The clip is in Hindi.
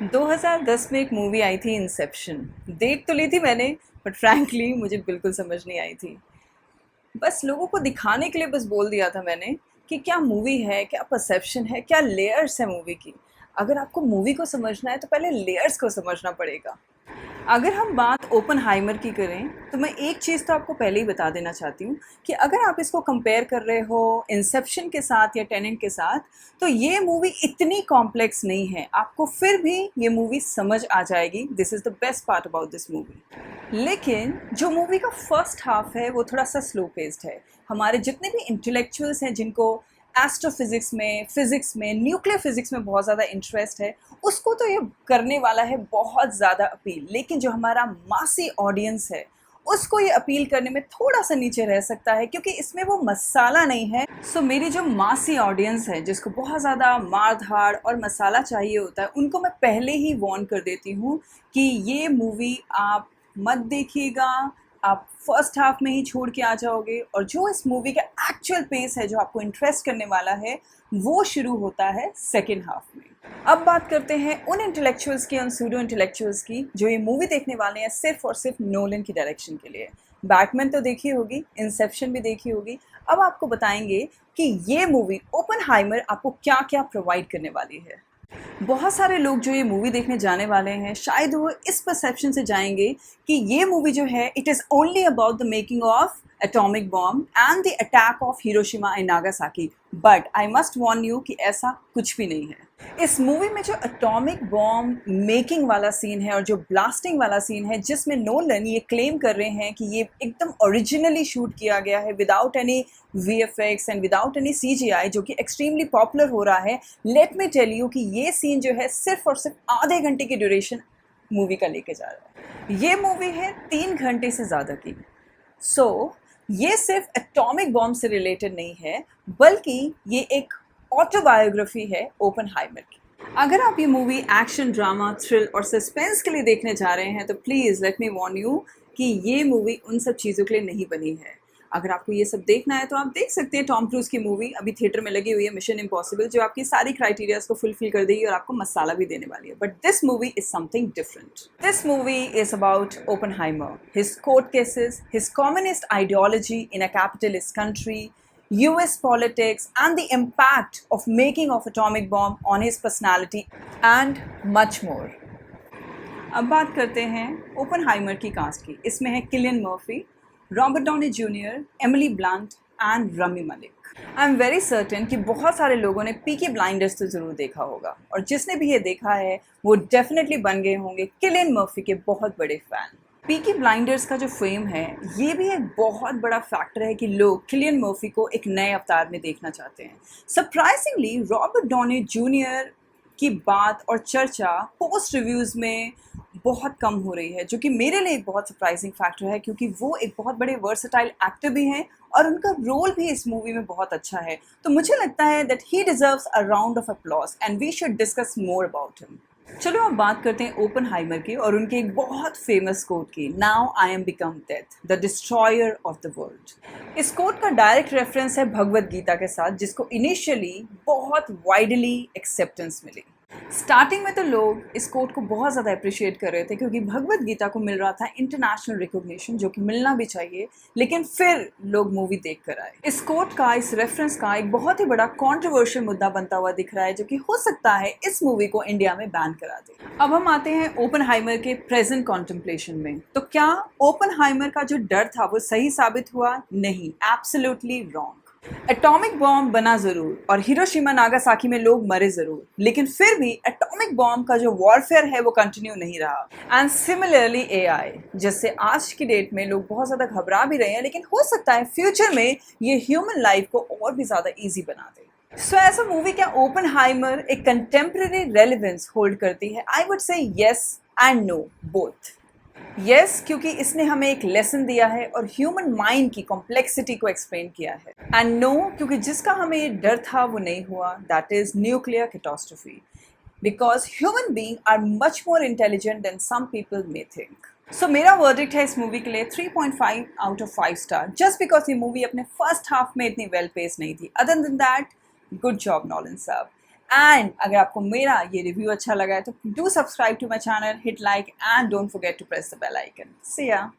2010 में एक मूवी आई थी इंसेप्शन। देख तो ली थी मैंने, बट फ्रैंकली मुझे बिल्कुल समझ नहीं आई थी। बस लोगों को दिखाने के लिए बस बोल दिया था मैंने कि क्या मूवी है, क्या परसेप्शन है, क्या लेयर्स है मूवी की। अगर आपको मूवी को समझना है तो पहले लेयर्स को समझना पड़ेगा। अगर हम बात ओपनहाइमर की करें तो मैं एक चीज़ तो आपको पहले ही बता देना चाहती हूँ कि अगर आप इसको कंपेयर कर रहे हो इंसेप्शन के साथ या टेनेंट के साथ, तो ये मूवी इतनी कॉम्प्लेक्स नहीं है। आपको फिर भी ये मूवी समझ आ जाएगी। This is the best part about this movie. लेकिन जो मूवी का फर्स्ट हाफ है वो थोड़ा सा स्लो पेस्ड है। हमारे जितने भी इंटेलेक्चुअल्स हैं जिनको एस्ट्रोफिज़िक्स में, फ़िज़िक्स में, न्यूक्लियर फ़िज़िक्स में बहुत ज़्यादा इंटरेस्ट है, उसको तो ये करने वाला है बहुत ज़्यादा अपील। लेकिन जो हमारा मासी ऑडियंस है, उसको ये अपील करने में थोड़ा-सा नीचे रह सकता है, क्योंकि इसमें वो मसाला नहीं है। सो मेरी जो मासी ऑडियंस है, जिसको बहुत ज़्यादा मार-धाड़ और मसाला चाहिए होता है, उनको मैं पहले ही वार्न कर देती हूँ कि ये मूवी आप मत देखिएगा। आप फर्स्ट हाफ में ही छोड़ के आ जाओगे, और जो इस मूवी का एक्चुअल पेस है, जो आपको इंटरेस्ट करने वाला है, वो शुरू होता है सेकेंड हाफ में। अब बात करते हैं उन इंटेलेक्चुअल्स की, उन सूडो इंटेलेक्चुअल्स की, जो ये मूवी देखने वाले हैं सिर्फ और सिर्फ नोलन की डायरेक्शन के लिए। बैटमैन तो देखी होगी, इंसेप्शन भी देखी होगी। अब आपको बताएंगे कि ये मूवी ओपनहाइमर आपको क्या क्या प्रोवाइड करने वाली है। बहुत सारे लोग जो ये मूवी देखने जाने वाले हैं, शायद वो इस परसेप्शन से जाएंगे कि ये मूवी जो है, it is only about the making of atomic bomb and the attack of Hiroshima and Nagasaki. But I must warn you कि ऐसा कुछ भी नहीं है। इस मूवी में जो एटॉमिक बॉम्ब मेकिंग वाला सीन है और जो ब्लास्टिंग वाला सीन है, जिसमें नोलन ये क्लेम कर रहे हैं कि ये एकदम ओरिजिनली शूट किया गया है without any VFX and without any CGI, जो कि एक्सट्रीमली पॉपुलर हो रहा है। लेट मी टेल यू कि ये सीन जो है सिर्फ और सिर्फ आधे घंटे की ड्यूरेशन मूवी का लेके जा रहा है। ये मूवी है 3 घंटे से ज़्यादा की। ये सिर्फ एटॉमिक बॉम्ब से रिलेटेड नहीं है, बल्कि ये एक ऑटोबायोग्राफी है ओपनहाइमर की। अगर आप ये मूवी एक्शन, ड्रामा, थ्रिल और सस्पेंस के लिए देखने जा रहे हैं, तो please let me warn you कि ये मूवी उन सब चीज़ों के लिए नहीं बनी है। अगर आपको ये सब देखना है तो आप देख सकते हैं टॉम क्रूज़ की मूवी अभी थिएटर में लगी हुई है, मिशन इम्पॉसिबल, जो आपकी सारी क्राइटेरियाज को फुलफिल कर देगी और आपको मसाला भी देने वाली है। But this movie is something different. This movie is about Oppenheimer, his court cases, his communist ideology in a capitalist country, US politics, and the impact of making of atomic bomb on his personality, and much more. अब बात करते हैं ओपनहाइमर की कास्ट की। इसमें है Cillian Murphy, Robert Downey junior, Emily blunt and rummy Malik. I am very certain कि बहुत सारे लोगों ने पीकी ब्लाइंडर्स तो ज़रूर देखा होगा, और जिसने भी ये देखा है वो डेफिनेटली बन गए होंगे किलियन मर्फी के बहुत बड़े फ़ैन। पीकी ब्लाइंडर्स का जो फेम है, ये भी एक बहुत बड़ा फैक्टर है कि लोग किलियन मर्फी को एक नए अवतार में देखना चाहते हैं। सरप्राइजिंगली रॉबर्ट डॉनी जूनियर की बात और चर्चा पोस्ट रिव्यूज़ में बहुत कम हो रही है, जो कि मेरे लिए एक बहुत सरप्राइजिंग फैक्टर है, क्योंकि वो एक बहुत बड़े वर्सेटाइल एक्टर भी हैं और उनका रोल भी इस मूवी में बहुत अच्छा है। तो मुझे लगता है that he deserves a round of applause and we should discuss more about him. चलो अब बात करते हैं ओपनहाइमर की और उनके एक बहुत फेमस कोट की, now I am become death the destroyer of the world. इस कोट का डायरेक्ट रेफरेंस है भगवद गीता के साथ, जिसको इनिशियली बहुत वाइडली एक्सेप्टेंस मिली। स्टार्टिंग में तो लोग इस कोट को बहुत ज़्यादा अप्रिशिएट कर रहे थे, क्योंकि भगवद गीता को मिल रहा था इंटरनेशनल रिकॉग्निशन, जो कि मिलना भी चाहिए। लेकिन फिर लोग मूवी देख कर आए। इस कोट का, इस रेफरेंस का एक बहुत ही बड़ा कंट्रोवर्शियल मुद्दा बनता हुआ दिख रहा है, जो कि हो सकता है इस मूवी को इंडिया में बैन करा दे। अब हम आते हैं ओपनहाइमर के प्रेजेंट कॉन्टेम्पलेशन में। तो क्या ओपनहाइमर का जो डर था वो सही साबित हुआ? नहीं, एब्सोल्युटली रॉन्ग। एटॉमिक बॉम्ब बना जरूर और हिरोशिमा नागासाकी में लोग मरे जरूर, लेकिन फिर भी एटॉमिक बॉम्ब का जो वॉरफेयर है वो कंटिन्यू नहीं रहा। एंड सिमिलरली AI, जिससे आज की डेट में लोग बहुत ज़्यादा घबरा भी रहे हैं, लेकिन हो सकता है फ्यूचर में ये ह्यूमन लाइफ को और भी ज़्यादा ईजी बना दे। सो एज अ मूवी, क्या ओपनहाइमर एक कंटेम्प्रेरी रेलेवेंस होल्ड करती है? I would say yes and no, both. Yes, क्योंकि इसने हमें एक लेसन दिया है और ह्यूमन माइंड की कॉम्प्लेक्सिटी को एक्सप्लेन किया है। एंड नो, क्योंकि जिसका हमें ये डर था वो नहीं हुआ, that is nuclear catastrophe, because human being are much more intelligent than some people may think. So मेरा वर्डिक्ट है इस मूवी के लिए 3.5 out of 5 star, just because ये मूवी अपने फर्स्ट हाफ में इतनी वेल पेस नहीं थी। Other than that, good job Nolan साहब। एंड अगर आपको मेरा ये रिव्यू अच्छा लगा है तो do subscribe to my channel, hit like and don't forget to press the bell icon. See या।